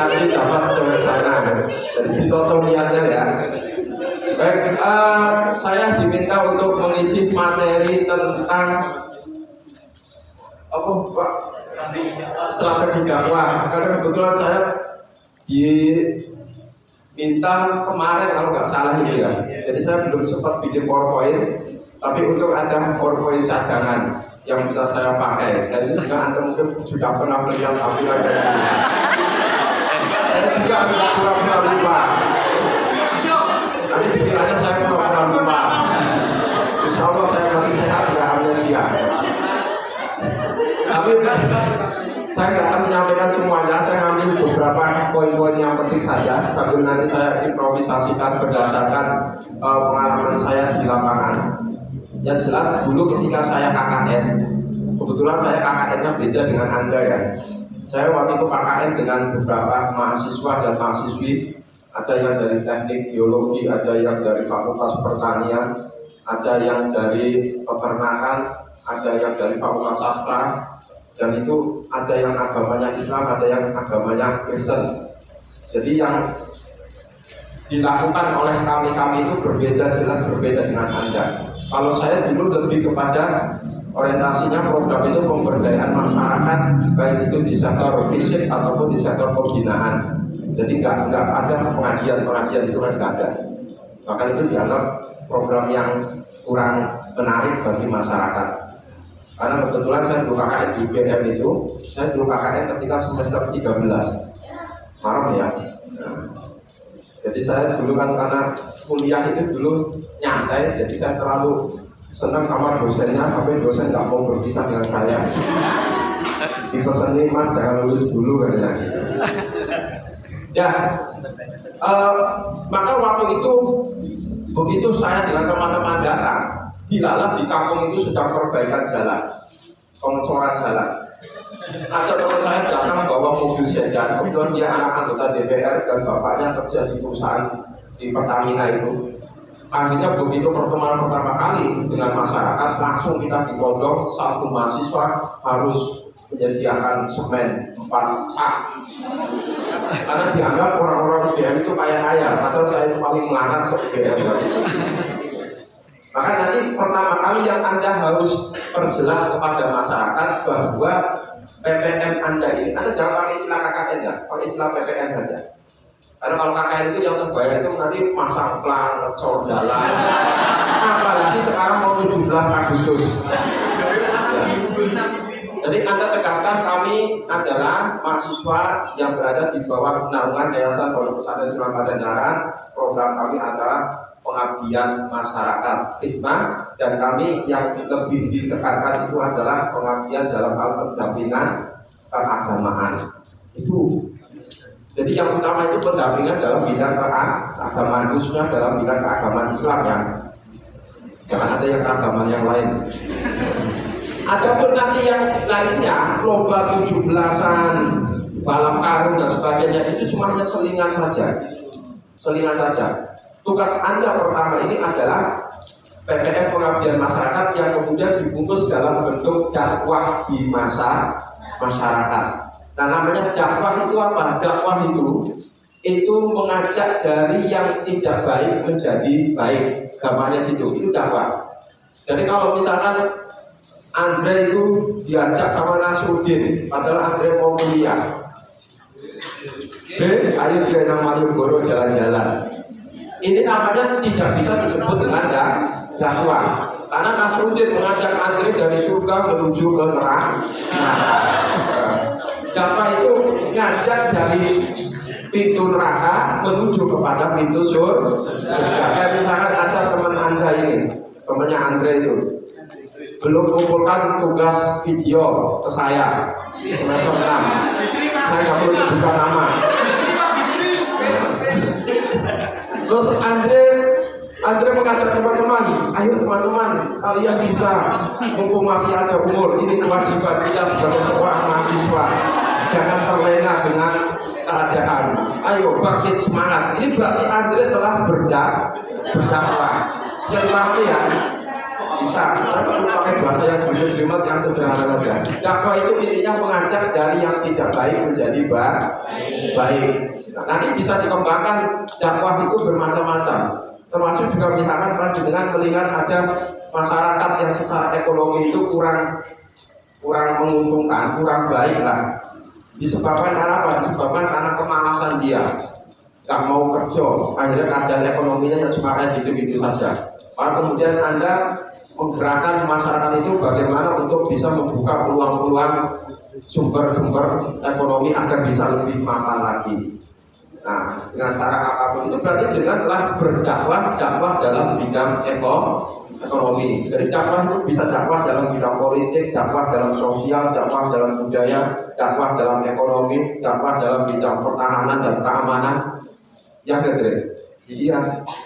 nanti dapat dengan sana. Jadi ditutup niatnya ya. Baik, saya diminta untuk mengisi materi tentang apa Pak? Strategi dakwah. Karena kebetulan saya diminta kemarin kalau nggak salah itu ya. Jadi saya belum sempat bikin PowerPoint, tapi untuk ada PowerPoint cadangan yang bisa saya pakai. Dan ini juga Anda mungkin sudah pernah melihat tampilan dari ini. Saya juga agak pura-pura lupa. Tadi pikirannya saya pura-pura lupa. Insya Allah saya masih sehat, nggak amnesia. Tapi saya nggak akan menyampaikan semuanya. Saya ngambil beberapa poin-poin yang penting saja. Sambil nanti saya improvisasikan berdasarkan pengalaman saya di lapangan. Yang jelas dulu ketika saya KKN, kebetulan saya KKN-nya beda dengan Anda ya. Saya waktu itu KKN dengan beberapa mahasiswa dan mahasiswi. Ada yang dari teknik biologi, ada yang dari fakultas pertanian, ada yang dari peternakan, ada yang dari fakultas sastra, dan itu ada yang agamanya Islam, ada yang agamanya Kristen. Jadi yang dilakukan oleh kami itu berbeda, jelas berbeda dengan Anda. Kalau saya dulu lebih kepada orientasinya program itu pemberdayaan masyarakat, baik itu di sektor fisik ataupun di sektor pembinaan. Jadi nggak ada pengajian itu kan nggak ada. Maka itu dianggap program yang kurang menarik bagi masyarakat. Karena kebetulan saya dulu KKN di UGM itu, saya dulu KKN ketika semester 13 Maret ya. Jadi saya dulu kan karena kuliah itu dulu nyantai, jadi saya terlalu senang sama dosennya sampai dosen nggak mau berpisah dengan saya. Dipeseni Mas jangan lulus dulu katanya. Ya, maka waktu itu begitu saya dengan teman-teman datang, dilalap di kampung itu sudah perbaikan jalan, pengecoran jalan. Ada teman saya datang bawa mobil sedan, kemudian dia anak anggota DPR dan bapaknya kerja di perusahaan di Pertamina itu. Akhirnya begitu pertemuan pertama kali dengan masyarakat, langsung kita dipodok satu mahasiswa harus menyediakan semen 4 sak. Karena dianggap orang-orang UGM itu kaya-kaya, padahal saya itu paling melarat se-UGM. Maka nanti pertama kali yang Anda harus perjelas kepada masyarakat bahwa PPM Anda ini, Anda jangan pakai istilah KKN ya, pakai istilah PPM saja. Karena kalau KKN itu yang terbayar itu nanti masang plan, ngecor jalan. Apalagi sekarang mau 17 Agustus. Jadi Anda tegaskan kami adalah mahasiswa yang berada di bawah naungan Yayasan Pondok Pesantren Sunan Pangandaran. Program kami adalah pengabdian masyarakat Islam, dan kami yang lebih ditekankan itu adalah pengabdian dalam hal pendampingan keagamaan. Itu. Jadi yang utama itu pendampingan dalam bidang keagamaan, khususnya dalam bidang keagamaan Islam ya. Jangan ada yang keagamaan yang lain. Adapun nanti yang lainnya, lomba 17-an, balap karung dan sebagainya, itu cuma hanya selingan saja. Selingan saja. Tugas Anda pertama ini adalah PPM pengabdian masyarakat yang kemudian dibungkus dalam bentuk dakwah di masyarakat. Nah, namanya dakwah itu apa? Dakwah itu mengajak dari yang tidak baik menjadi baik. Gampangnya gitu, itu dakwah. Jadi kalau misalkan Andre itu diajak sama Nasruddin, padahal Andre mau kuliah. Ayo dia nang Malioboro jalan-jalan. Ini namanya tidak bisa disebut dengan dakwah. Karena Nasruddin mengajak Andre dari surga menuju ke neraka. Dakwah itu ngajak dari pintu neraka menuju kepada pintu surga. Kayak misalkan ada teman Anda ini, temannya Andre itu belum kumpulkan tugas video ke saya semester 6. Saya nggak perlu buka nama. Terus Andre mengajak teman-teman, ayo teman-teman, kalian bisa, mumpung masih ada umur, ini kewajiban kita sebagai seorang mahasiswa. Jangan terlena dengan keadaan. Ayo bangkit semangat. Ini berarti Andre telah berdakwah. Jadi pahami ya. Bisa, saya perlu pakai bahasa yang jelimet yang sederhana saja. Dakwah itu intinya mengajak dari yang tidak baik menjadi baik. Nah, nanti bisa dikembangkan dakwah itu bermacam-macam. Termasuk juga misalkan dengan melihat ada masyarakat yang secara ekonomi itu kurang menguntungkan, kurang baik lah. Disebabkan karena apa? Disebabkan karena kemalasan dia, nggak mau kerja, akhirnya keadaan ekonominya cuma kayak gitu-gitu saja. Maka kemudian Anda menggerakkan masyarakat itu bagaimana untuk bisa membuka peluang-peluang sumber-sumber ekonomi agar bisa lebih mapan lagi. Nah, dengan cara apapun itu berarti jenengan telah dakwah dalam bidang ekonomi. Dari dakwah itu bisa dakwah dalam bidang politik, dakwah dalam sosial, dakwah dalam budaya, dakwah dalam ekonomi, dakwah dalam bidang pertahanan dan keamanan. Ya, jadi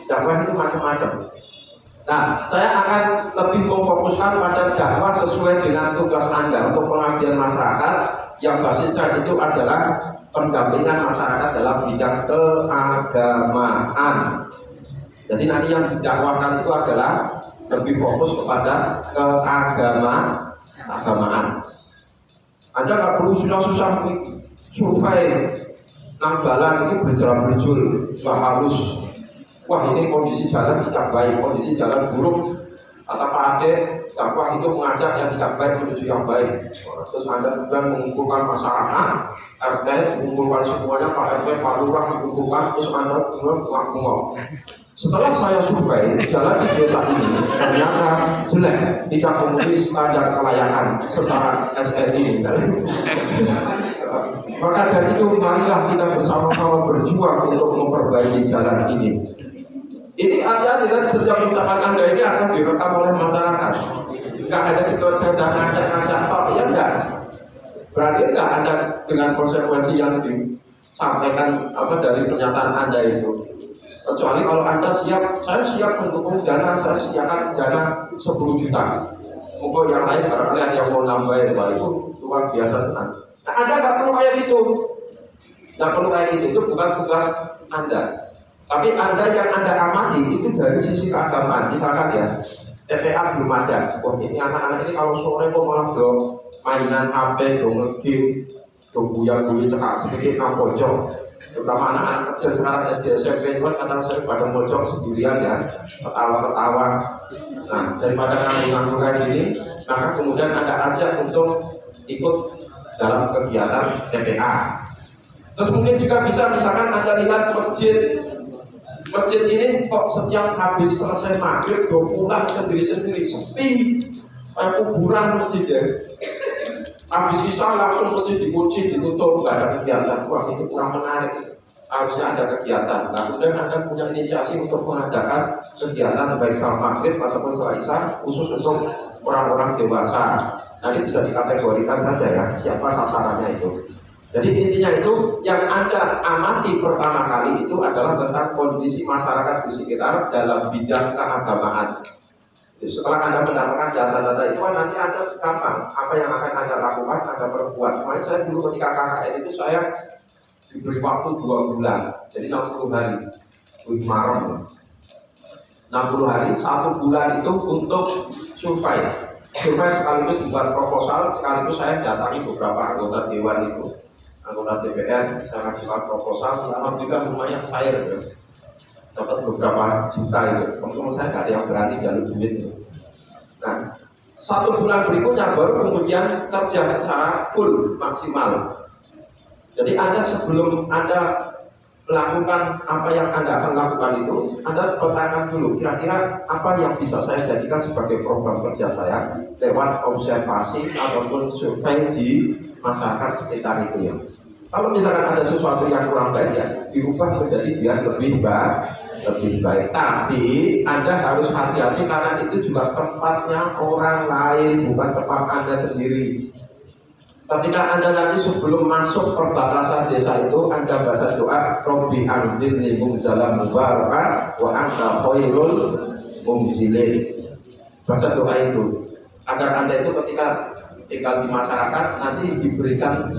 dakwah itu macam-macam. Nah, saya akan lebih memfokuskan pada dakwah sesuai dengan tugas Anda untuk pengabdian masyarakat yang basisnya itu adalah pendampingan masyarakat dalam bidang keagamaan. Jadi nanti yang didakwakan itu adalah lebih fokus kepada keagamaan. Anda nggak perlu susah-susah survei nambalan itu berjalan-berjul, nggak harus. Wah, ini kondisi jalan tidak baik, kondisi jalan buruk. Kata Pak Ade, dakwah itu mengajak yang tidak baik menuju yang baik. Terus Anda kemudian mengumpulkan masyarakat, RT, mengumpulkan semuanya, Pak RT, Pak Lurah dikumpulkan, terus Anda kemudian bengong. Setelah saya survei, jalan di desa ini ternyata jelek, tidak memenuhi standar kelayakan secara SNI. Maka dari itu, marilah kita bersama-sama berjuang untuk memperbaiki jalan ini. Ini artinya dengan setiap ucapan Anda ini akan direkam oleh masyarakat. Enggak ada saya dan ngajak-ngajak Pak, ya enggak. Berarti enggak ada dengan konsekuensi yang disampaikan dari pernyataan Anda itu. Kecuali kalau Anda siap, saya siap mendukung dana, saya siapkan dana 10 juta. Mungkin yang lain barangkali ada yang mau nambahin, Pak, itu luar biasa tenang. Nah, Anda nggak perlu kayak gitu. Nggak perlu kayak gitu, itu bukan tugas Anda. Tapi Anda yang Anda amati itu dari sisi keagamaan. Misalkan ya, TPA belum ada. Wah, ini anak-anak ini kalau sore kok malah do mainan HP, do nge-game, do buyar-buyar cekak sedikit nang pojok. Terutama anak-anak kecil sekarang SD SMP itu kan kadang sering pada pojok sendirian ya, ketawa-ketawa. Nah, daripada nganggur kayak gini, maka kemudian Anda ajak untuk ikut dalam kegiatan TPA. Terus mungkin juga bisa misalkan Anda lihat masjid ini kok setiap habis selesai maghrib pulang sendiri-sendiri, sepi kayak kuburan masjid ya. Habis isya langsung masjid dikunci, ditutup, nggak ada kegiatan. Wah, ini kurang menarik. Harusnya ada kegiatan. Nah, kemudian Anda punya inisiasi untuk mengadakan kegiatan baik setelah maghrib ataupun setelah isya khusus untuk orang-orang dewasa. Nanti bisa dikategorikan saja ya siapa sasarannya itu. Jadi intinya itu yang Anda amati pertama kali itu adalah tentang kondisi masyarakat di sekitar dalam bidang keagamaan. Jadi setelah Anda mendapatkan data-data itu nanti Anda gampang apa yang akan Anda lakukan, Anda perbuat. Makanya saya dulu ketika KKN itu saya diberi waktu 2 bulan, jadi 60 hari, Maret. 60 hari, 1 bulan itu untuk survei sekaligus buat proposal, sekaligus saya datangi beberapa anggota dewan itu. Anggota DPR, saya ngajukan proposal, alhamdulillah lumayan cair ya. Dapat beberapa juta itu, teman-teman saya nggak ada yang berani jalur duit itu. Nah, 1 bulan berikutnya baru kemudian kerja secara full, maksimal. Jadi Anda sebelum Anda melakukan apa yang Anda akan lakukan itu, Anda pertanyakan dulu, kira-kira apa yang bisa saya jadikan sebagai program kerja saya lewat observasi ataupun survei di masyarakat sekitar itu ya. Kalau misalkan ada sesuatu yang kurang baik ya, dirubah menjadi biar lebih baik. Tapi Anda harus hati-hati karena itu juga tempatnya orang lain, bukan tempat Anda sendiri. Ketika Anda nanti sebelum masuk perbatasan desa itu, Anda baca doa Robbi anzilni munzalan mubarakan wa anta khairul munzilin. Baca doa itu agar Anda itu ketika tinggal di masyarakat nanti diberikan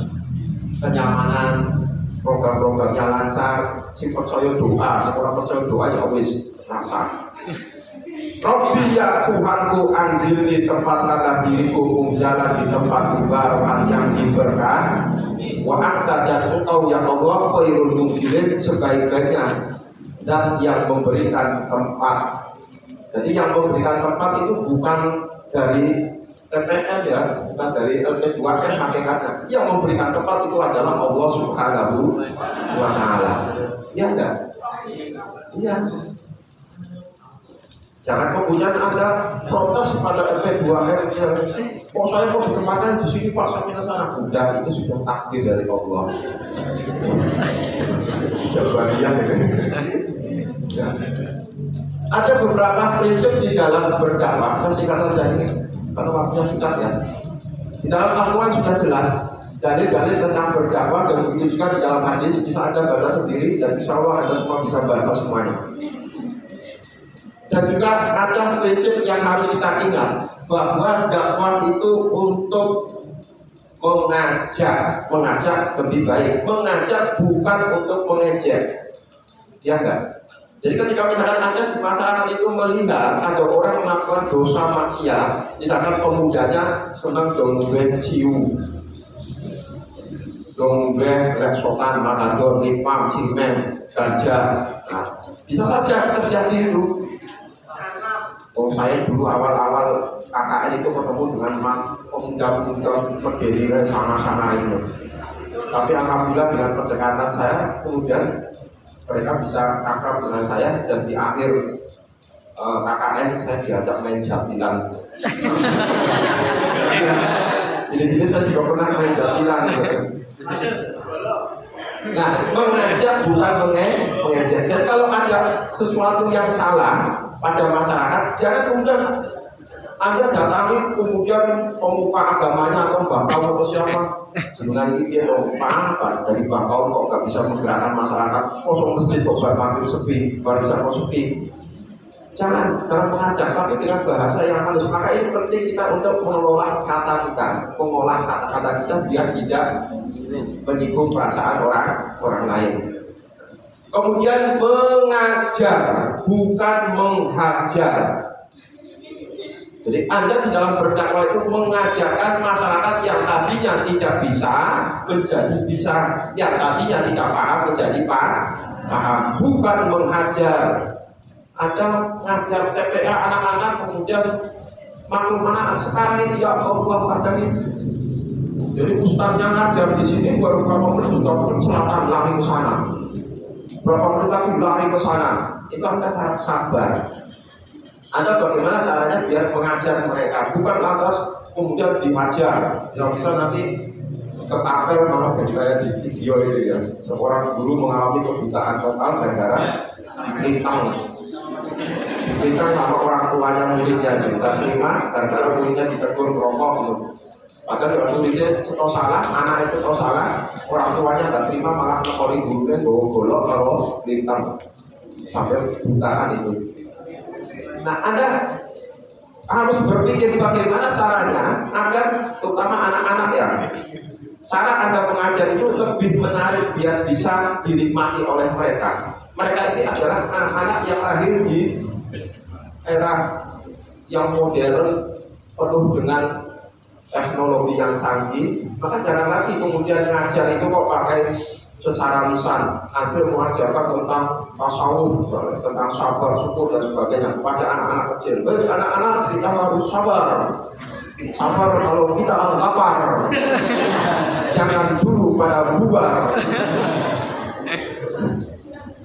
kenyamanan, program-programnya lancar. Si percaya doa, si orang percaya doa ya wis rasa. Robbi ya Tuhanku, anzilni tempatkanlah diriku munzalan di tempat mubarakan yang diberkah. Wa anta, dan engkau ya Allah khairul munzilin, sebaik-baiknya dan yang memberikan tempat. Jadi yang memberikan tempat itu bukan dari TPN ya, bukan dari LP2N hakikatnya. Yang memberikan tempat itu adalah Allah Subhanahu wa Ta'ala. Iya enggak? Iya. Jangan kemudian ada protes pada LP2M yang saya kok ditempatkan di sini pas sampai ke sana. Udah, itu sudah takdir dari Allah. Jawabannya ya. Ada beberapa prinsip di dalam berdakwah. Saya singkat saja ini karena waktunya singkat ya. Di dalam Al-Quran sudah jelas dalil-dalil tentang berdakwah, dan begitu juga di dalam hadis bisa Anda baca sendiri, dan insya Allah Anda semua bisa baca semuanya. Dan juga ada prinsip yang harus kita ingat, bahwa dakwah itu untuk mengajak lebih baik, mengajak bukan untuk mengejek, ya enggak? Jadi ketika misalkan Anda di masyarakat itu melihat ada orang melakukan dosa maksiat, misalkan pemudanya senang dongeng ciu, dongeng leksokan, matador, nipam, cimen, ganja, nah, bisa saja terjadi itu. Saya dulu awal-awal KKN itu ketemu dengan pemuda-pemuda berdiri sama-sama itu. Tapi alhamdulillah dengan pendekatan saya, kemudian mereka bisa akrab dengan saya, dan di akhir KKN saya diajak main jatilan. Jadi saya juga pernah main jatilan. Nah, mengajak bukan mengejek. Jadi kalau ada sesuatu yang salah pada masyarakat, jangan kemudian Anda datangi kemudian pemuka agamanya atau bakal atau siapa dengan ini dia apa dari bakal kok nggak bisa menggerakkan masyarakat, kosong masjid kok bakal sepi, barisan kok sepi. Jangan dalam mengajak, tapi dengan bahasa yang halus. Maka ini penting kita untuk mengelola kata kita, mengolah kata-kata kita biar tidak menyinggung perasaan orang lain. Kemudian mengajar, bukan menghajar. Jadi Anda di dalam berdakwah itu mengajarkan masyarakat yang tadinya tidak bisa menjadi bisa, yang tadinya tidak paham menjadi paham, bukan menghajar. Ada ngajar TPA anak-anak kemudian maklum anak sekarang ini ya Allah kadang ini. Jadi ustaznya ngajar di sini baru berapa menit sudah ke selatan lari ke sana. Berapa menit lagi lari ke sana. Itu Anda harus sabar. Anda bagaimana caranya biar mengajar mereka, bukan lantas kemudian dihajar. Yang bisa nanti ketapel malah kayak di video itu ya. Seorang guru mengalami kebutaan total gara-gara dikekang sama orang tuanya muridnya, kita terima gara-gara muridnya ditegur merokok gitu. Padahal kalau muridnya cetok salah, anaknya cetok salah, orang tuanya nggak terima malah ngekori gurunya golok kalau lintang sampai butaan itu. Nah, Anda harus berpikir bagaimana caranya agar terutama anak-anak ya, cara Anda mengajar itu lebih menarik biar bisa dinikmati oleh mereka. Mereka ini adalah anak-anak yang lahir di era yang modern penuh dengan teknologi yang canggih. Maka jangan lagi kemudian ngajar itu kok pakai secara lisan. Anda mengajarkan tentang tasawuf, tentang sabar, syukur dan sebagainya kepada anak-anak kecil. Baik anak-anak, kita harus sabar. Sabar kalau kita lapar. Jangan dulu pada bubar.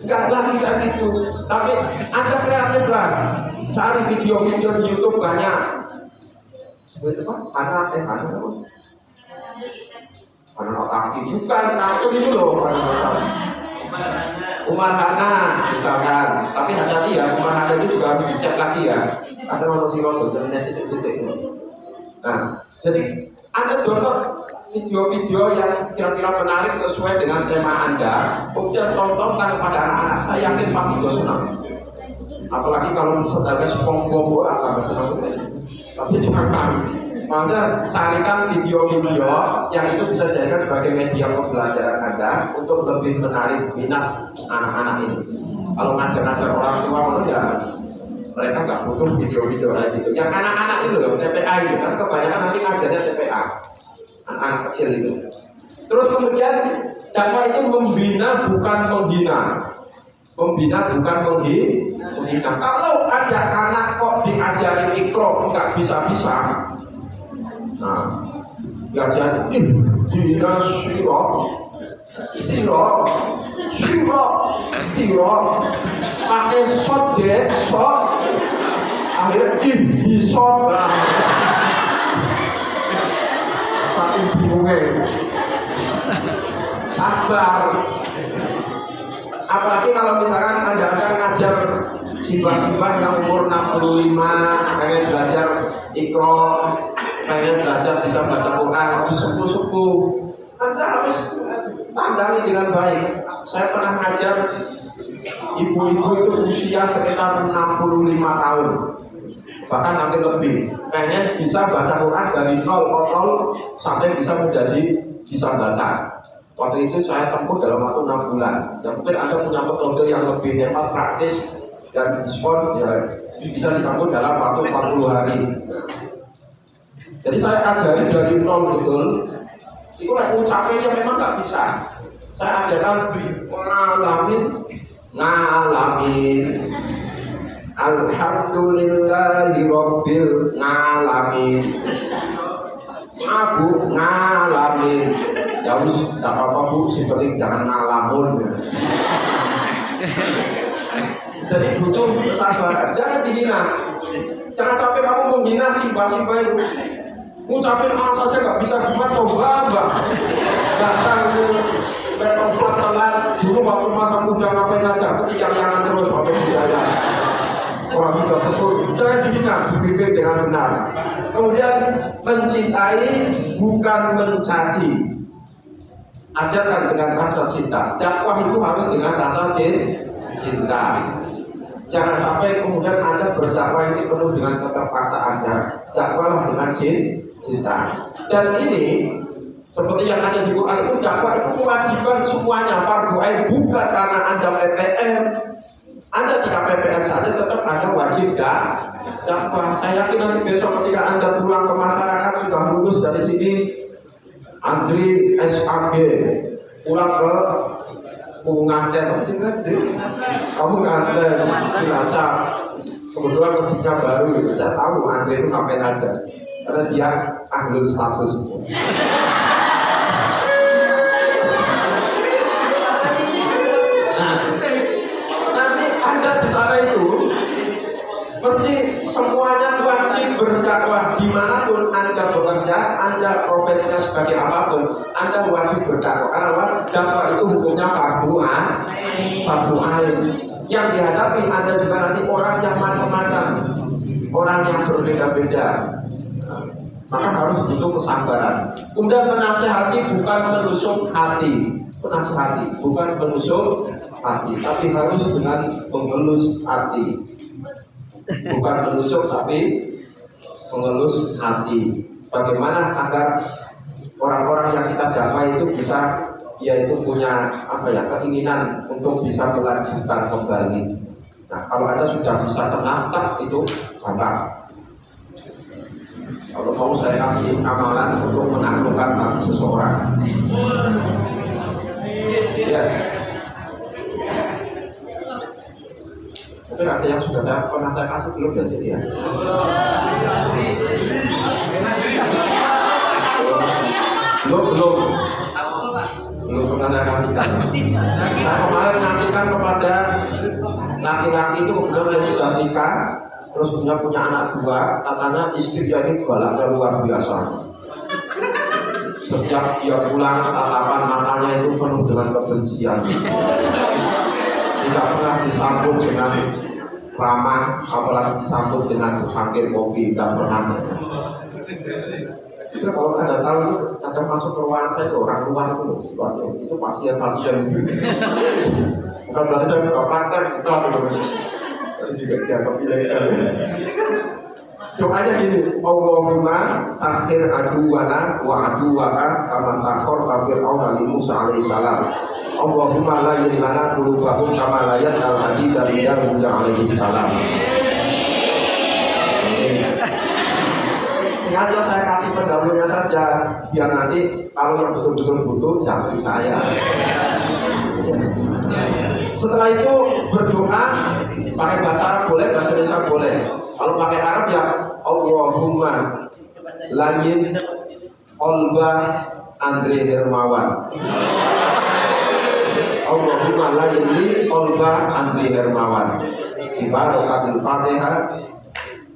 Enggak lagi kayak gitu. Tapi Anda kreatif lah. Cari video-video di YouTube banyak. Anak otak bukan kartun itu loh. Umar Hana misalkan. Tapi hati-hati ya, Umar Hana itu juga harus dicek lagi ya. Ada manusia dari situ-situ. Nah, jadi Anda download video-video yang kira-kira menarik sesuai dengan tema Anda, kemudian tontonkan kepada anak-anak. Saya yakin pasti juga senang. Apalagi kalau misalnya SpongeBob agak senang. Tapi jangan, masa carikan video-video yang itu bisa dijadikan sebagai media pembelajaran Anda untuk lebih menarik minat anak-anak ini. Kalau ngajar-ngajar orang tua ya Mereka nggak butuh video-video kayak gitu. Yang anak-anak itu loh, TPA itu kan kebanyakan nanti ngajarnya TPA, anak-anak kecil itu. Terus kemudian dakwah itu membina bukan menghina, membina bukan menghina. Kalau ada anak kok diajari ikro nggak bisa-bisa, nah diajari dina siro pakai shot akhirnya di shot satu bingungnya sabar. Apalagi kalau misalkan ada ngajar siswa-siswa yang umur 65 pengen belajar ikro, pengen belajar bisa baca Quran, sepuh-sepuh, Anda harus tandangi dengan baik. Saya pernah ngajar ibu-ibu itu usia sekitar 65 tahun, bahkan hampir lebih, pengen bisa baca Quran dari nol sampai bisa menjadi bisa baca. Waktu itu saya tempuh dalam waktu 6 bulan. Ya, mungkin Anda punya metode yang lebih hebat, praktis dan diskon, ya, bisa ditempuh dalam waktu 40 hari. Jadi saya ajari dari nol betul. Itu ucapnya memang nggak bisa. Saya ajarkan ngalamin. Alhamdulillahi Rabbil ngalamin. Abu ngalamin. Ya wis tak apa-apa Bu, seperti jangan ngalamun. Jadi butuh kesabaran, jangan dihina. Jangan sampai kamu menghina simba-simba itu. Ngucapin A saja nggak bisa, gimana coba bang? Dasar bertobat telat. Dulu waktu masa muda ngapain aja, mesti yang terus pakai budaya. Orang sudah setur, jangan dihina, dipimpin dengan benar. Kemudian mencintai bukan mencaci. Ajarkan dengan rasa cinta. Dakwah itu harus dengan rasa cinta. Jangan sampai kemudian Anda berdakwah ini penuh dengan keterpaksaan. Dakwah dengan cinta. Dan ini seperti yang ada di Quran itu, dakwah itu kewajiban semuanya, fardu ain, bukan karena Anda PPM. Anda tidak PPM saja tetap Anda wajib dakwah. Saya yakin nanti besok ketika Anda pulang ke masyarakat sudah lulus dari sini, Andri SAG, pulang ke nganten, kamu nganten Cilacap, kebetulan masjidnya baru, saya tahu Andri itu ngapain aja, karena dia ahli status. Nanti Anda di sana itu mesti semuanya wajib berdakwah dimanapun Anda bekerja, Anda profesinya sebagai apapun, Anda wajib berdakwah. Karena dakwah itu hukumnya fardu ain. Yang dihadapi Anda juga nanti orang yang macam-macam, orang yang berbeda-beda. Maka harus butuh kesabaran. Kemudian menasihati bukan menusuk hati. Menasihati bukan menusuk hati, tapi harus dengan mengelus hati. Bukan menusuk tapi mengelus hati. Bagaimana agar orang-orang yang kita dakwah itu bisa, yaitu punya keinginan untuk bisa melanjutkan kembali. Nah, kalau Anda sudah bisa tenang, itu gampang. Kalau mau saya kasih amalan untuk menaklukkan hati seseorang. Ya. Mungkin ada yang sudah pernah saya kasih belum ya, jadi ya. Belum pernah saya kasihkan. Saya kemarin ngasihkan kepada laki-laki itu, kemudian saya sudah nikah, terus punya anak dua, katanya istri jadi galaknya luar biasa. Setiap dia pulang, tatapan matanya itu penuh dengan kebencian. Tidak pernah disambut dengan ramah, apalagi disambut dengan secangkir kopi, tidak pernah. Jadi kalau Anda tahu itu ada masuk ke ruangan saya itu orang luar itu pasien-pasien. Bukan berarti saya buka praktek, tapi juga dia kepilih. Doanya gini, Allahumma sakhir aduwana wa aduwaka kama sakhor Fir'aun li Musa alaihi salam. Allahumma la yadlana qulubahum kama la yadal hadid dari Musa alaihi salam. Sengaja saya kasih pendahulunya saja, biar nanti kalau yang betul-betul butuh japri saya. Setelah itu berdoa pakai bahasa Arab boleh, bahasa Indonesia boleh. Kalau pakai Arab ya Allahumma layin olba Andre Hermawan. Allahumma layin olba Andre Hermawan. Ibaratul Fatihah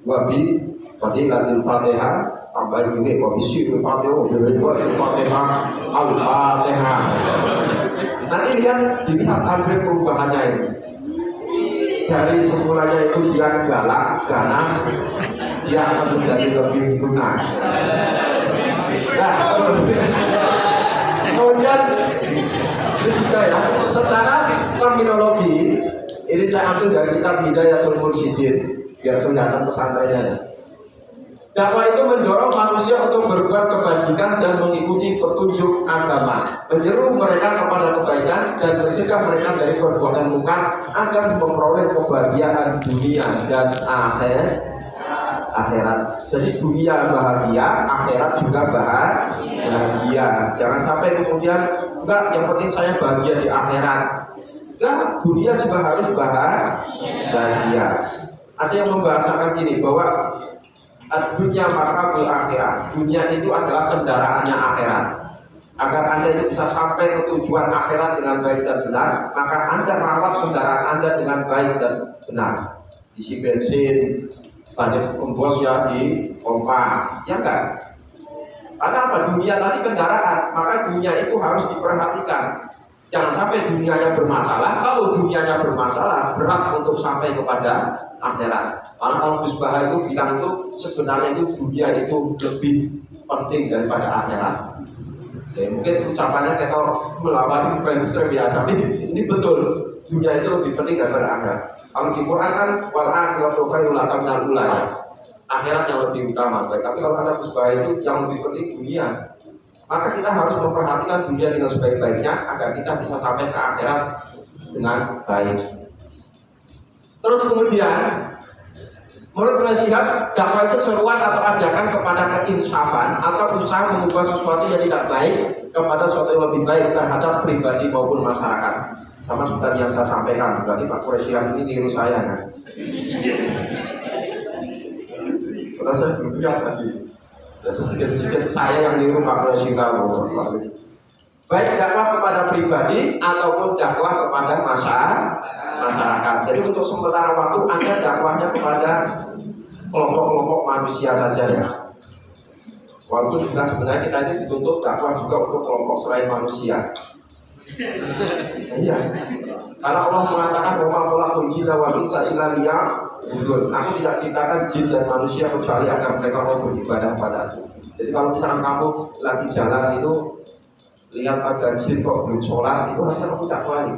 wabi Fadilatul Fatihah tambah juga wabi sirul Fatihah wabi Fatihah Al-Fatihah. Nanti dilihat Andre perubahannya ini. Dari semulanya itu dia galak, ganas, dia akan menjadi lebih lunak. Nah, terus kemudian ini juga ya, secara terminologi ini saya ambil dari kitab Hidayatul Mursyidin biar kelihatan pesantrennya. Dakwah itu mendorong manusia untuk berbuat kebajikan dan mengikuti petunjuk agama, menyeru mereka kepada kebaikan dan mencegah mereka dari perbuatan mungkar agar memperoleh kebahagiaan dunia dan akhirat. Jadi dunia bahagia, akhirat juga bahagia. Jangan sampai kemudian enggak, yang penting saya bahagia di akhirat. Enggak, dunia juga harus bahagia. Ada yang membahasakan gini bahwa dunia maka akhirat. Dunia itu adalah kendaraannya akhirat. Agar Anda itu bisa sampai ke tujuan akhirat dengan baik dan benar, maka Anda rawat kendaraan Anda dengan baik dan benar. Isi bensin, banyak pembos ya di pompa, ya enggak? Karena apa? Dunia tadi kendaraan, maka dunia itu harus diperhatikan. Jangan sampai dunianya bermasalah. Kalau dunianya bermasalah, berat untuk sampai kepada akhirat. Karena kalau Gus Baha itu bilang itu sebenarnya itu dunia itu lebih penting daripada akhirat. Ya, mungkin ucapannya kayak melawan mainstream ya, tapi ini betul, dunia itu lebih penting daripada akhirat. Kalau di Quran kan wal akhiratu khairul laka minal ula, akhirat yang lebih utama. Baik, tapi kalau kata Gus Baha itu yang lebih penting dunia. Maka kita harus memperhatikan dunia dengan sebaik-baiknya agar kita bisa sampai ke akhirat dengan baik. Terus kemudian menurut Syihab, dakwah itu seruan atau ajakan kepada keinsafan atau usaha mengubah sesuatu yang tidak baik kepada sesuatu yang lebih baik terhadap pribadi maupun masyarakat. Sama seperti yang saya sampaikan, berarti Pak Syihab ini niru saya kan? Karena saya berpihak tadi. Sedikit-sedikit saya yang niru Pak Syihab. Baik dakwah kepada pribadi ataupun dakwah kepada masyarakat. Jadi untuk sementara waktu Anda dakwahnya kepada kelompok-kelompok manusia saja ya. Walaupun juga sebenarnya kita ini dituntut dakwah juga untuk kelompok selain manusia. Iya. Karena Allah mengatakan bahwa khalaqul jinna wal insa illa liya'budun. Aku tidak ciptakan jin dan manusia kecuali agar mereka mau beribadah padaku. Jadi kalau misalnya kamu lagi jalan itu lihat ada jin kok belum sholat, itu harusnya kamu dakwahi.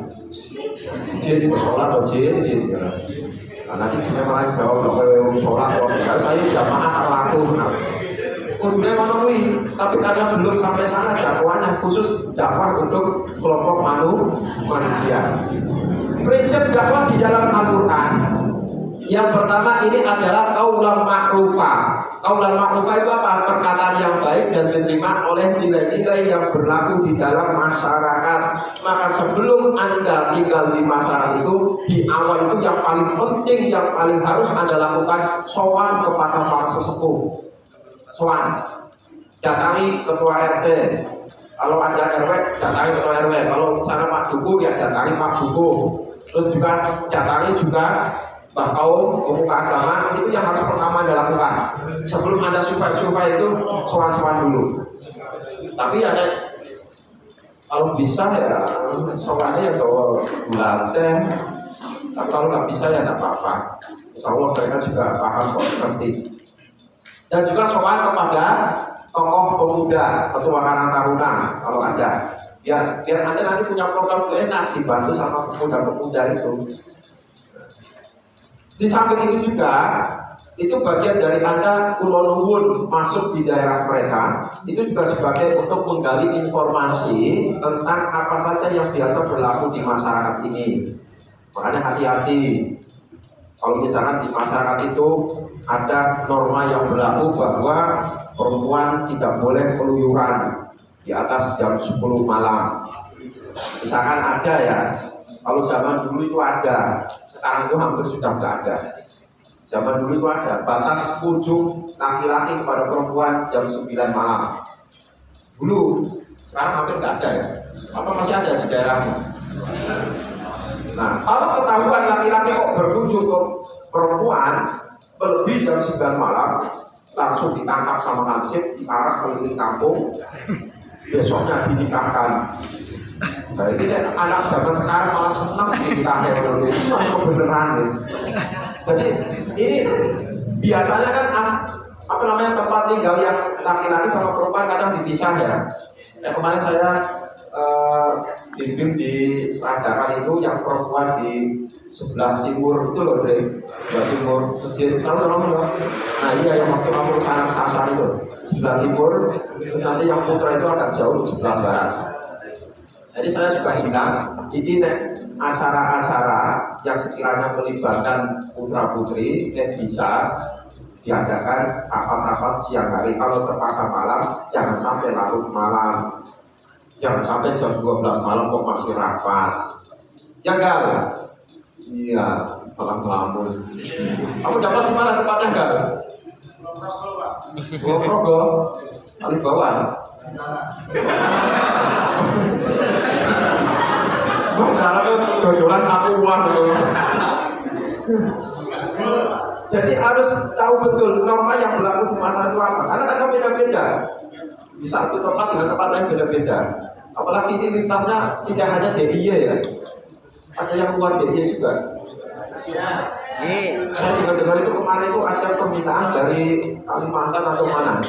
Jin itu sholat atau jin ya. Nah, nanti jinnya malah jawab kalau sholat kok. Harus saya jamaah atau aku. Kudunya memenuhi, tapi karena belum sampai sana dakwahnya khusus dakwah untuk kelompok manusia. Prinsip dakwah di dalam Al-Quran yang pertama ini adalah qaulan ma'rufah. Qaulan ma'rufah itu apa? Perkataan yang baik dan diterima oleh nilai-nilai yang berlaku di dalam masyarakat. Maka sebelum Anda tinggal di masyarakat itu, di awal itu yang paling penting, yang paling harus Anda lakukan sowan kepada para sesepuh. Sowan, datangi ketua RT. Kalau ada RW, datangi ketua RW. Kalau misalnya Pak Duku, ya datangi Pak Duku. Terus juga datangi juga Pak Kaum, pemuka agama. Itu yang harus pertama Anda lakukan. Sebelum Anda survei itu, sowan-sowan dulu. Tapi ada, kalau bisa ya sowannya ya ke gula teh. Tapi kalau nggak bisa ya nggak apa-apa. Insya Allah mereka juga paham kok seperti. Dan juga sowan kepada tokoh pemuda, ketua Karang Taruna kalau ada. Biar Anda nanti punya program itu enak, dibantu sama pemuda-pemuda itu. Di samping itu juga, itu bagian dari Anda kulonungun masuk di daerah mereka. Itu juga sebagai untuk menggali informasi tentang apa saja yang biasa berlaku di masyarakat ini. Makanya hati-hati. Kalau misalkan di masyarakat itu ada norma yang berlaku bahwa perempuan tidak boleh keluyuran di atas jam 10 malam. Misalkan ada ya, kalau zaman dulu itu ada, sekarang itu hampir sudah nggak ada. Zaman dulu itu ada batas kunjung laki-laki kepada perempuan jam 9 malam. Dulu, sekarang hampir nggak ada ya. Apa masih ada di daerahmu? Nah, kalau ketahuan laki-laki kok berkunjung ke perempuan lebih jam 9 malam, langsung ditangkap sama hansip, diarak keliling kampung, besoknya dinikahkan. Nah, ini kan anak zaman sekarang malah senang dinikahnya berarti itu beneran ya. Jadi ini biasanya kan tempat tinggal yang laki-laki sama perempuan kadang dipisah ya. Kemarin saya bimbing di Seladakan itu yang perempuan di sebelah timur itu loh, dari sebelah timur masjid. Tahu? Nah iya yang waktu kamu sasar itu sebelah timur, nanti yang putra itu agak jauh di sebelah barat. Jadi saya juga bilang, ini acara-acara yang sekiranya melibatkan putra putri bisa diadakan rapat-rapat siang hari. Kalau terpaksa malam, jangan sampai larut malam. Jangan sampai jam 12 malam kok masih rapat. Ya enggak? Iya, malah ngelamun. Kamu dapat di mana tempatnya enggak? Progo, kali bawah. Karena dodolan aku uang gitu. Jadi harus tahu betul norma yang berlaku di masa itu apa. Karena kadang beda-beda. Di satu tempat dengan tempat lain beda-beda. Apalagi ini lintasnya tidak hanya DIY ya, ada yang luar DIY juga. Saya dengar itu kemarin itu ada permintaan dari Kalimantan atau mana?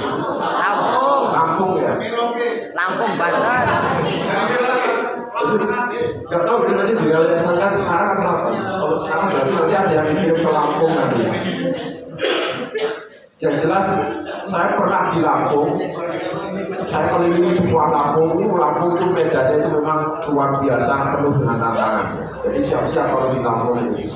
Lampung ya. Lampung Banten. Gak tahu dengan ini direalisasikan sekarang kenapa? Kalau sekarang berarti nanti ada yang dikirim ke Lampung nanti. Yang jelas saya pernah di Lampung. Saya keliling semua Lampung itu medannya itu memang luar biasa, penuh dengan tantangan. Jadi siap-siap kalau di Lampung itu.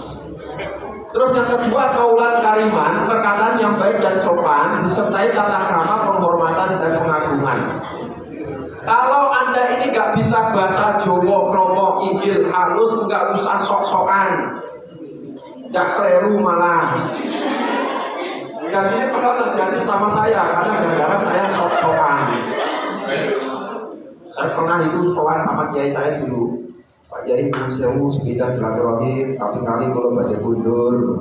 Terus yang kedua, kaulan kariman, perkataan yang baik dan sopan disertai tata krama, penghormatan dan pengagungan. Kalau Anda ini nggak bisa bahasa Jawa, kromo, inggil, halus, nggak usah sok-sokan, nggak keliru malah. Dan ini pernah terjadi sama saya karena gara-gara saya sok-sokan. Saya pernah itu soal sama kiai saya dulu. Pak Kiai Sewu sekitar silaturahim, tapi kali kalau baca mundur.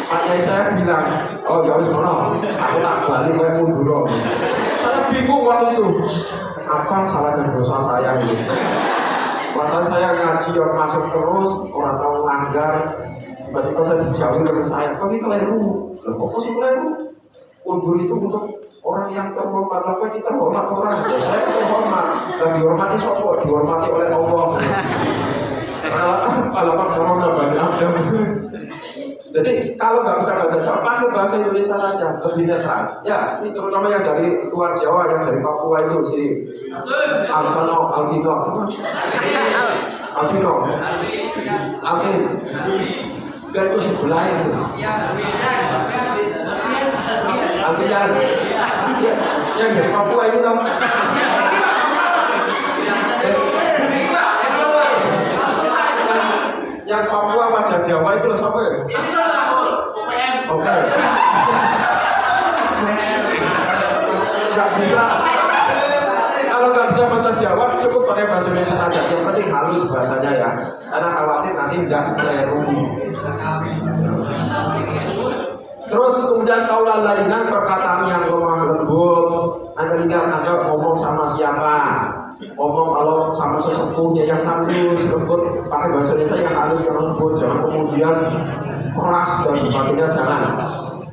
Pak Kiai saya bilang, oh ya wis ngono, aku tak balik kowe mundur. Saya bingung waktu itu. Apa salah dan dosa saya ini? Masa saya ngaji orang masuk terus, orang tahu langgar. Tiba-tiba saya dijauhin dengan saya, kami keliru. Kok masih keliru? Mundur itu untuk orang yang terhormat, apa kita terhormat orang? Ya, saya terhormat, dan dihormati sopo, dihormati oleh Allah. Kalau corona banyak. Jadi kalau nggak bisa bahasa Jawa, pakai bahasa Indonesia saja, lebih netral. Ya, ini terutama yang dari luar Jawa, yang dari Papua itu si Alvino, Alvin. Dia itu sebelah itu. Alfian, yang dari Papua itu kan. Yang Papua wajah Jawa itu loh siapa ya? Oke. Gak bisa. Kalau nggak bisa bahasa Jawa cukup pakai bahasa Indonesia aja. Yang penting halus bahasanya ya. Karena khawatir nanti nggak keliru. Terus kemudian kaulan lainan, perkataan yang lemah lembut. Anda tinggal ngomong sama siapa, ngomong kalau sama sesepuhnya yang halus lembut, pakai bahasa Indonesia yang halus yang lembut, jangan kemudian keras dan sebagainya, jangan.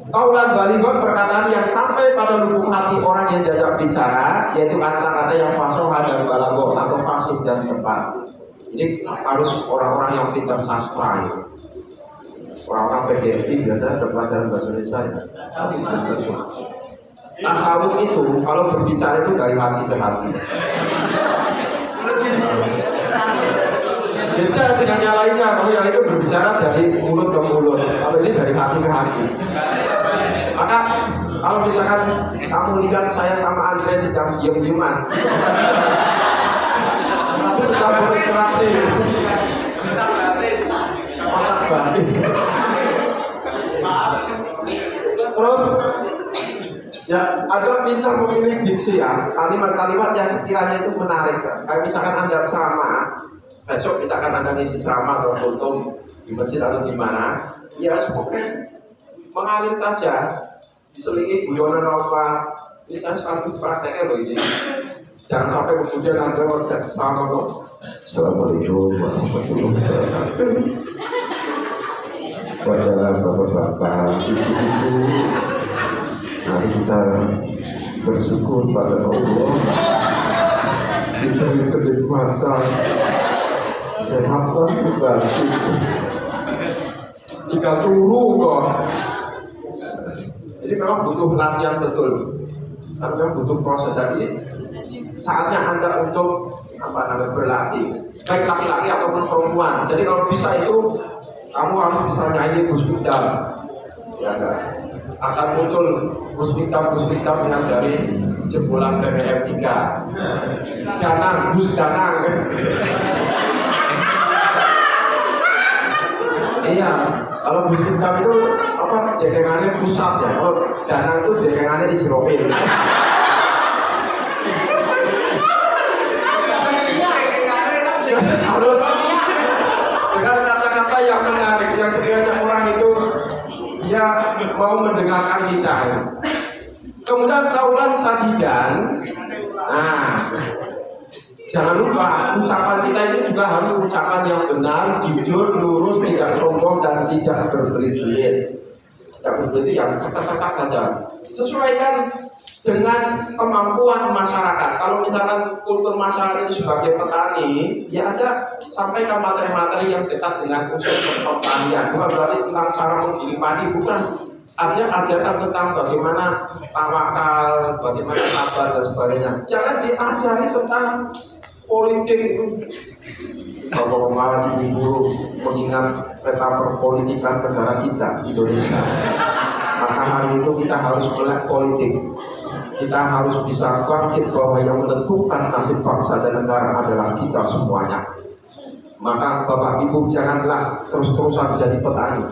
Kaulan balighon, perkataan yang sampai pada lubuk hati orang yang diajak bicara, yaitu kata-kata yang fasoha dan balaghah atau fasih dan tepat. Ini harus orang-orang yang pintar sastra. Orang-orang PDFI biasanya ada pelajaran bahasa Indonesia ya. Tasawuf itu kalau berbicara itu dari hati ke hati. Jadi dengan yang lainnya. Kalau yang itu berbicara dari mulut ke mulut, kalau ini dari hati ke hati. Maka kalau misalkan kamu lihat saya sama Andre sedang diem-dieman, tapi sedang berinteraksi, otak batin. Terus ya ada minta memilih diksi ya, kalimat-kalimat yang sekiranya itu menarik. Kayak misalkan Anda ceramah, besok misalkan Anda ngisi ceramah atau khotbah di masjid atau di mana, ya pokoknya mengalir saja, diselingi guyonan apa. Ini saya sekali prakteknya loh ini. Jangan sampai kemudian Anda sama kok. Assalamualaikum warahmatullahi wabarakatuh. Pada bapak-bapak, ibu-ibu, mari kita bersyukur pada Allah. Kita kenikmatan sehatan kembali. Jika turu kok. Jadi memang butuh latihan betul. Karena butuh proses dari saatnya Anda untuk berlatih, baik laki-laki ataupun perempuan. Jadi kalau bisa itu kamu harus bisa nyanyi Gus Idam, ya enggak? Akan muncul Gus Idam yang dari jebolan PPM 3. Danang, Gus Danang. Iya, kalau Gus Idam itu dekengannya pusat ya. Kalau Danang itu dekengannya di Siropin. Harus dengan kata-kata yang menarik, yang sekiranya orang itu dia mau mendengarkan kita. Kemudian kaulan sadidan. Nah, jangan lupa ucapan kita ini juga harus ucapan yang benar, jujur, lurus, tidak sombong dan tidak berbelit-belit. Tidak berbelit yang kata-kata saja. Sesuaikan dengan kemampuan masyarakat. Kalau misalkan kultur masyarakat itu sebagai petani, ya ada sampaikan materi-materi yang dekat dengan unsur pertanian. Bukan berarti tentang cara menggiling padi, bukan. Artinya ajarkan tentang bagaimana tawakal, bagaimana sabar dan sebagainya. Jangan diajari tentang politik itu. Bapak-bapak, ibu mengingat peta perpolitikan negara kita Indonesia. Maka hari itu kita harus melek politik. Kita harus bisa bangkit bahwa yang menentukan nasib bangsa dan negara adalah kita semuanya. Maka Bapak Ibu janganlah terus-terusan jadi petani.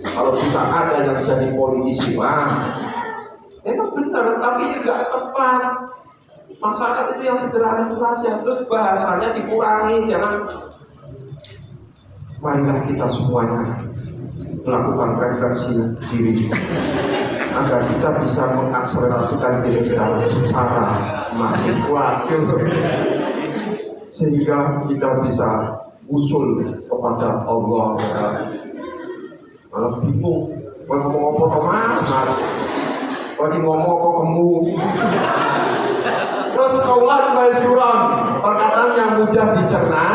Kalau bisa ada yang jadi politisi, wah, memang benar, tapi ini nggak tepat. Masyarakat itu yang sederhana saja. Terus bahasanya dikurangi, jangan. Marilah kita semuanya melakukan refleksi diri agar kita bisa mengakselerasikan diri kita secara masif sehingga kita bisa usul kepada Allah. Kalau bingung, kau ngomong apa mas? Kau ngomong apa kamu? Terus kaulah masyuran, perkataan yang mudah dicerna,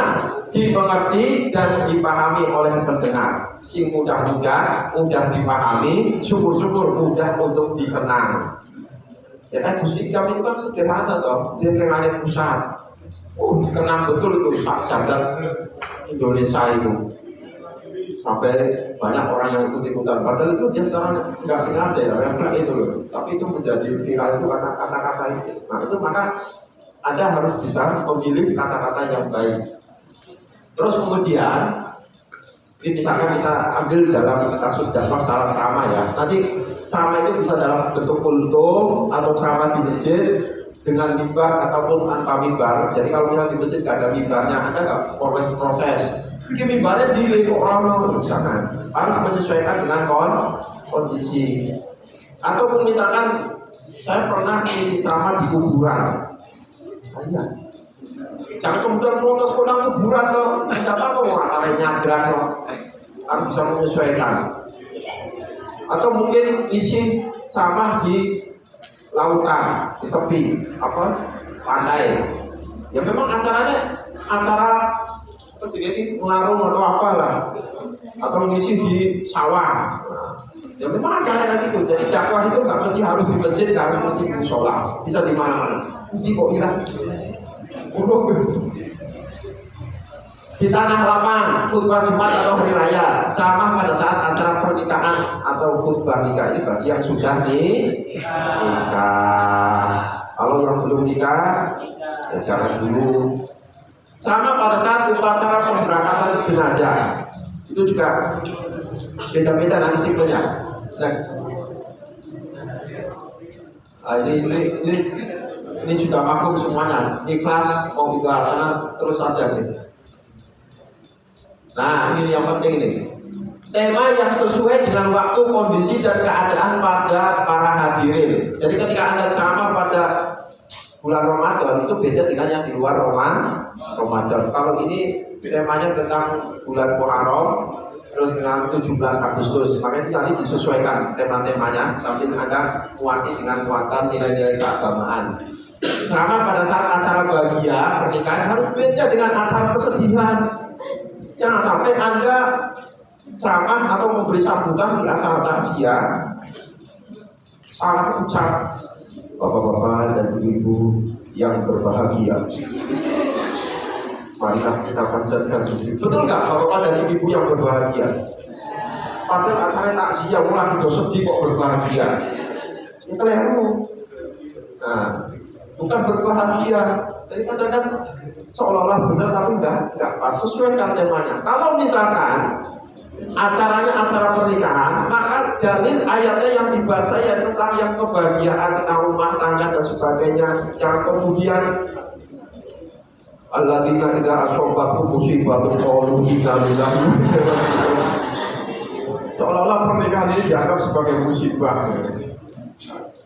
dimengerti dan dipahami oleh pendengar. Sing mudah-mudah, mudah dipahami, syukur-syukur mudah untuk dikenang. Ya kan Gus Idam itu kan sederhana toh, dia kenalnya pusat. Dikenang betul itu sak jagat Indonesia itu. Sampai banyak orang yang ikut-ikutan. Padahal itu dia sekarang nggak sengaja ya, refleks itu loh. Tapi itu menjadi viral itu karena kata-kata itu. Nah itu maka Anda harus bisa memilih kata-kata yang baik. Terus kemudian, ini misalkan kita ambil dalam kasus dan masalah ceramah ya. Nanti ceramah itu bisa dalam bentuk kultum atau ceramah di masjid dengan mimbar ataupun tanpa mimbar. Jadi kalau misalnya di masjid nggak ada mimbarnya, Anda nggak protes. Ini mimbarnya di orang jangan. Harus menyesuaikan dengan kondisi. Ataupun misalkan saya pernah di ceramah di kuburan. Jangan kemudian protes pulang kuburan tuh, tidak apa-apa mau acara nyadran tuh, harus bisa menyesuaikan. Atau mungkin isi ceramah di lautan, di tepi, pantai. Ya memang acaranya acara jadi ngelarung atau apa lah, atau ngisi di sawah. Ya memang acaranya gitu. Jadi dakwah itu nggak mesti harus di masjid, nggak harus mesti di sholat, bisa di mana-mana. Ini kok di tanah lapang, khutbah Jumat atau hari raya, ceramah pada saat acara pernikahan atau khutbah nikah ini bagi yang sudah nikah. Kalau yang belum nikah, ya jangan dulu. Ceramah pada saat upacara pemberangkatan jenazah itu juga beda-beda nanti tipenya. Ini sudah mafhum semuanya, ikhlas mau itu asana terus saja nih. Nah ini yang penting nih, tema yang sesuai dengan waktu, kondisi dan keadaan pada para hadirin. Jadi ketika Anda ceramah pada bulan Ramadan itu beda dengan yang di luar Ramadan. Kalau ini temanya tentang bulan Muharram terus dengan 17 Agustus, makanya itu nanti disesuaikan tema-temanya sambil Anda muati dengan muatan nilai-nilai keagamaan. Ceramah pada saat acara bahagia pernikahan harus beda dengan acara kesedihan. Jangan sampai Anda ceramah atau memberi sambutan di acara takziah salah ucap. Bapak-bapak dan ibu-ibu yang berbahagia, marilah kita panjatkan puji. Betul nggak bapak-bapak dan ibu-ibu yang berbahagia? Padahal acara takziah mulai udah sedih kok berbahagia. Ini keliru. Nah, bukan berbahagia. Jadi kadang-kadang seolah-olah benar tapi enggak pas, sesuaikan temanya. Kalau misalkan acaranya acara pernikahan, maka dalil ayatnya yang dibaca ya tentang yang kebahagiaan rumah tangga dan sebagainya. Jangan kemudian alladzina idza asobathu musibatun qalu inna lillahi wa inna ilaihi raji'un. Seolah-olah pernikahan ini dianggap sebagai musibah.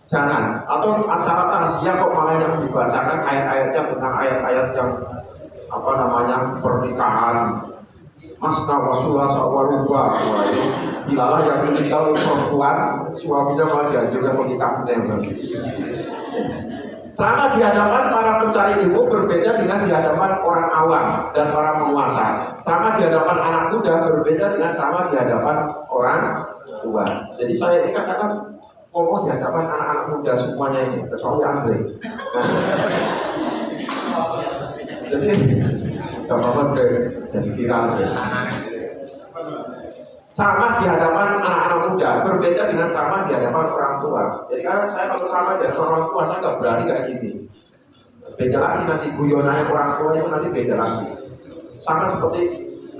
Jangan. Atau acara takziah kok malah yang dibacakan ayat-ayatnya tentang ayat-ayat yang pernikahan. Masna wasulah sawarubah. Bilalah yang meninggal perempuan, suaminya malah diajarkan menikah tembak. Selama di hadapan para pencari ilmu berbeda dengan di hadapan orang awam dan para penguasa. Selama di hadapan anak muda berbeda dengan selama di hadapan orang tua. Jadi saya ini katakan ngomong di hadapan anak-anak muda semuanya ini, kecuali Andre. Jadi apa-apa jadi viral deh. Sama di hadapan anak-anak muda berbeda dengan sama di hadapan orang tua. Jadi kan saya kalau sama di hadapan orang tua saya nggak berani kayak gini. Beda lagi nanti guyonannya orang tua itu nanti beda lagi. Sama seperti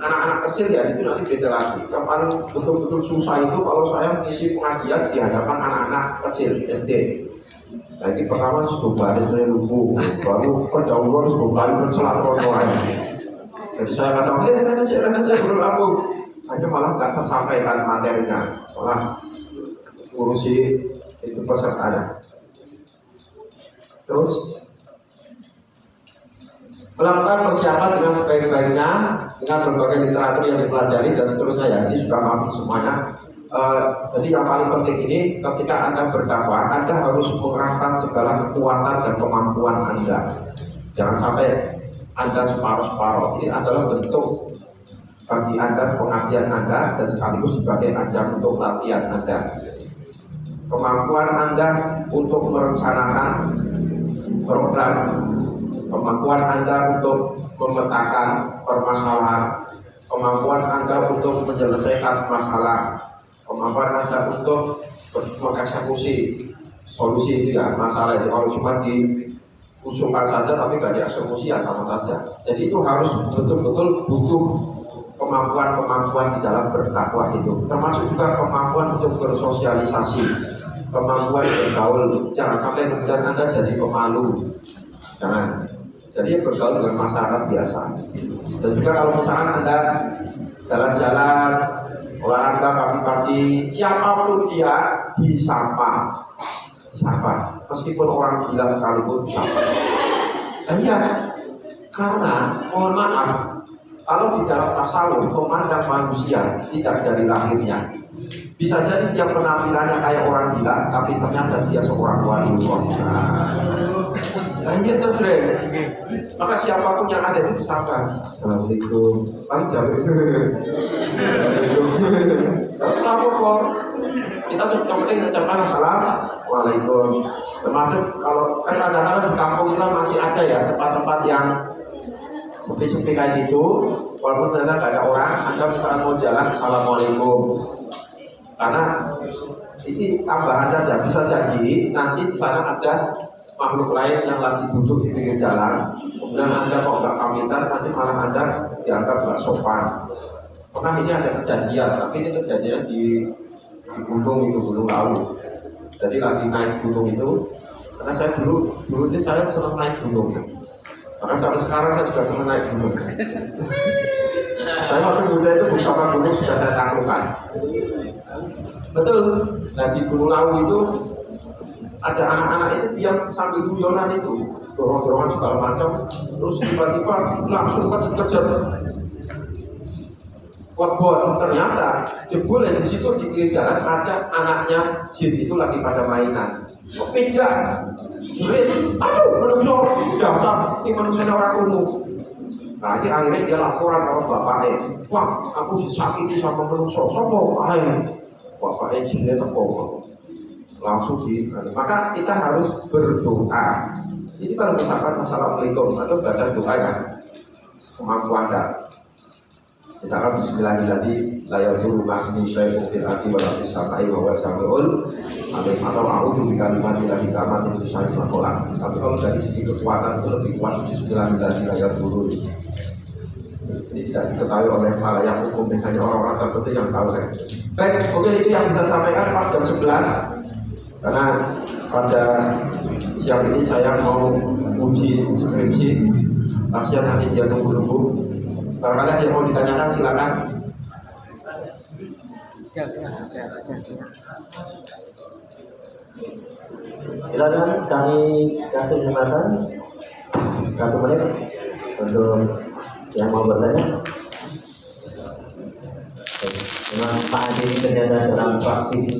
anak-anak kecil ya itu nanti beda lagi. Yang paling betul-betul susah itu kalau saya mengisi pengajian di hadapan anak-anak kecil SD. Nah ini pertama sebelum baris dari lugu, baru pendahuluan sebelum kali mencelat orang. Jadi saya katakan, nanti saya belum aku. Hanya malah nggak tersampaikan materinya, malah ngurusi itu pesertanya. Terus melakukan persiapan dengan sebaik-baiknya dengan berbagai literatur yang dipelajari dan seterusnya ya. Ini sudah mampu semuanya. Jadi yang paling penting ini ketika Anda berdakwah, Anda harus mengerahkan segala kekuatan dan kemampuan Anda. Jangan sampai Anda separuh-separuh. Ini adalah bentuk bagi Anda pengabdian Anda dan sekaligus sebagai ajang untuk latihan Anda. Kemampuan Anda untuk merencanakan program, kemampuan Anda untuk memetakan permasalahan, kemampuan Anda untuk menyelesaikan masalah, kemampuan Anda untuk mengeksekusi solusi itu ya masalah itu. Kalau cuma diusulkan saja tapi gak dieksekusi ya sama saja. Jadi itu harus betul-betul butuh kemampuan-kemampuan di dalam berdakwah itu, termasuk juga kemampuan untuk bersosialisasi, kemampuan bergaul. Jangan sampai kemudian Anda jadi pemalu, jangan. Jadi bergaul dengan masyarakat biasa. Dan juga kalau misalkan Anda jalan-jalan, olahraga pagi-pagi, siapapun dia disapa, meskipun orang gila sekalipun disapa. Dan ya, karena mohon maaf, kalau di dalam tasawuf memandang manusia tidak dari lahirnya, bisa jadi dia penampilannya kayak orang gila, tapi ternyata dia seorang waliullah. Nah, ini terkeren. Maka siapapun yang ada itu disapa, assalamualaikum. Paling jawab terus apa kok? Kita cukup penting ucapkan assalamualaikum. Termasuk kalau kan kadang-kadang di kampung itu masih ada ya tempat-tempat yang sepi-sepi kayak gitu, walaupun ternyata nggak ada orang, Anda misalkan mau jalan, assalamualaikum. Karena ini tambahan saja, bisa jadi nanti di sana ada makhluk lain yang lagi duduk di pinggir jalan, kemudian Anda kok nggak pamitan, nanti malah Anda dianggap nggak sopan. Pernah ini ada kejadian, tapi ini kejadian di gunung itu, Gunung Lawu. Jadi lagi naik gunung itu, karena saya dulu ini saya senang naik gunung. Maka sampai sekarang saya juga senang naik gunung. Saya waktu muda itu beberapa gunung sudah saya taklukkan. Betul. Nah di Gunung Lawu itu ada anak-anak itu diam sambil guyonan itu, dorong-dorongan segala macam. Terus tiba-tiba langsung kejar-kejar. Wabon, ternyata jebol di situ di pinggir jalan ada anaknya jin itu lagi pada mainan. Kok beda? Jadi, aduh, manusia dasar, ini manusianya orang umum. Nah, ini akhirnya dia laporan sama bapaknya. Wah, aku disakiti sama manusia. Sopo, bapaknya jinnya tepung. Langsung maka kita harus berdoa. Ini kalau misalkan assalamualaikum atau baca doa ya, kemampu Anda. Misalkan bismillahirrahmanirrahim, la yadurru ma'asmi syai'un fil ardi wa la fis samai wa huwas samiul alim, atau a'udzu bikalimatillahi tammati min syarri ma khalaq. Tapi kalau dari segi kekuatan itu lebih kuat bismillahirrahmanirrahim, la yadurru. Ini tidak diketahui oleh halayak umum, hanya orang-orang tertentu yang tahu. Baik, oke, itu yang bisa sampaikan pas jam 11. Karena pada siang ini saya mau uji skripsi pasien, nanti dia tunggu-tunggu. Barangkali ada yang mau ditanyakan, silakan. Silakan, kami kasih kesempatan 1 menit untuk yang mau bertanya. Memang Pak Adi ternyata sedang praktis